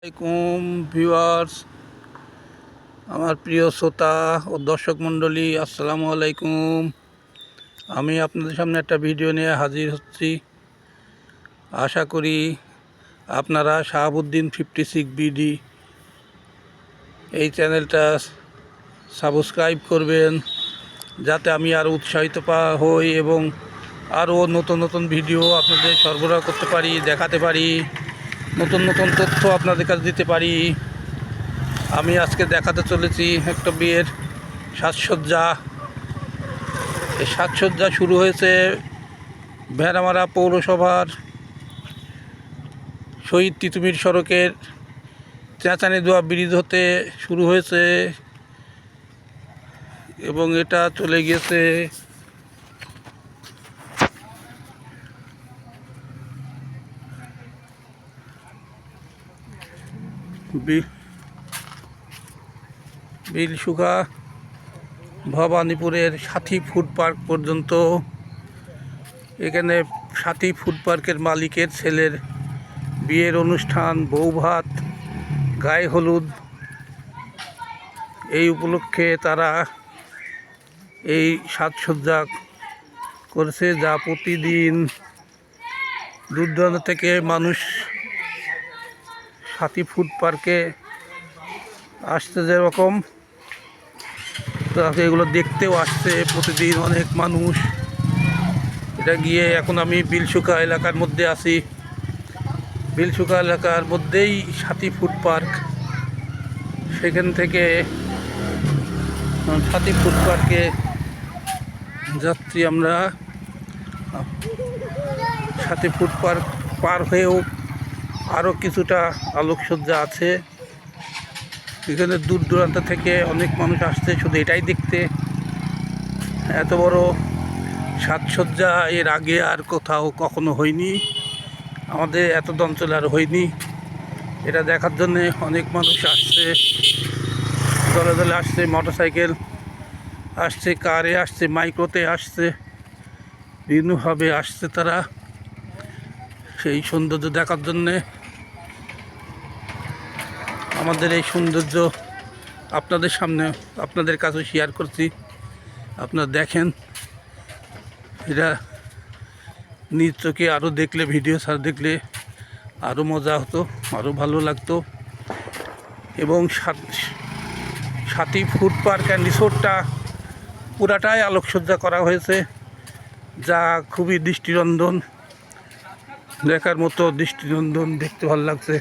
আসসালামাইকুম ভিউয়ার্স, আমার প্রিয় শ্রোতা ও দর্শক মণ্ডলী, আসসালামু আলাইকুম। আমি আপনাদের সামনে একটা ভিডিও নিয়ে হাজির হচ্ছি। আশা করি আপনারা শাহাবুদ্দিন 56 বিডি এই চ্যানেলটা সাবস্ক্রাইব করবেন, যাতে আমি আরও উৎসাহিত হই এবং আরও নতুন নতুন ভিডিও আপনাদের সরবরাহ করতে পারি, দেখাতে পারি, নতুন নতুন তথ্য আপনাদের কাছে দিতে পারি। আমি আজকে দেখাতে চলেছি একটা বিয়ের সাজসজ্জা। এই সাজসজ্জা শুরু হয়েছে ভেড়ামারা পৌরসভার শহীদ তিতুমির সড়কের চেঁচানিদুয়া ব্রিজ হতে শুরু হয়েছে এবং এটা চলে গিয়েছে বিলসুখা ভবানীপুরের সাথী ফুড পার্ক পর্যন্ত। এখানে সাথী ফুড পার্কের মালিকের ছেলের বিয়ের অনুষ্ঠান, বৌভাত, গায়ে হলুদ, এই উপলক্ষে তারা এই সাজসজ্জা করেছে, যা প্রতিদিন দূর দূরান্ত থেকে মানুষ সাথী ফুড পার্কে আসতে যেরকম, তাকে এগুলো দেখতেও আসছে প্রতিদিন অনেক মানুষ। এটা গিয়ে এখন আমি বিলসুখা এলাকার মধ্যে আছি। বিলসুখা এলাকার মধ্যেই সাথী ফুড পার্ক। সেখান থেকে সাথী ফুড পার্কে যাচ্ছি আমরা। সাথী ফুড পার্ক পার হয়েও আরও কিছুটা আলোকসজ্জা আছে। এখানে দূর দূরান্ত থেকে অনেক মানুষ আসছে শুধু এটাই দেখতে। এত বড় সাজসজ্জা এর আগে আর কোথাও কখনো হয়নি, আমাদের এত অঞ্চলে আর হয়নি। এটা দেখার জন্যে অনেক মানুষ আসছে, দলে দলে আসছে, মোটরসাইকেল আসছে, কারে আসছে, মাইক্রোতে আসছে, বিভিন্নভাবে আসছে তারা সেই সৌন্দর্য দেখার জন্যে। আমাদের এই সৌন্দর্য আপনাদের সামনে, আপনাদের কাছে শেয়ার করছি। আপনারা দেখেন, এটা নিজ চোখে আরও দেখলে, ভিডিও ছাড়া দেখলে আরও মজা হতো, আরও ভালো লাগতো। এবং সাথী ফুড পার্ক অ্যান্ড রিসোর্টটা পুরাটাই আলোকসজ্জা করা হয়েছে, যা খুবই দৃষ্টিনন্দন, দেখার মতো দৃষ্টিনন্দন, দেখতে ভালো লাগছে।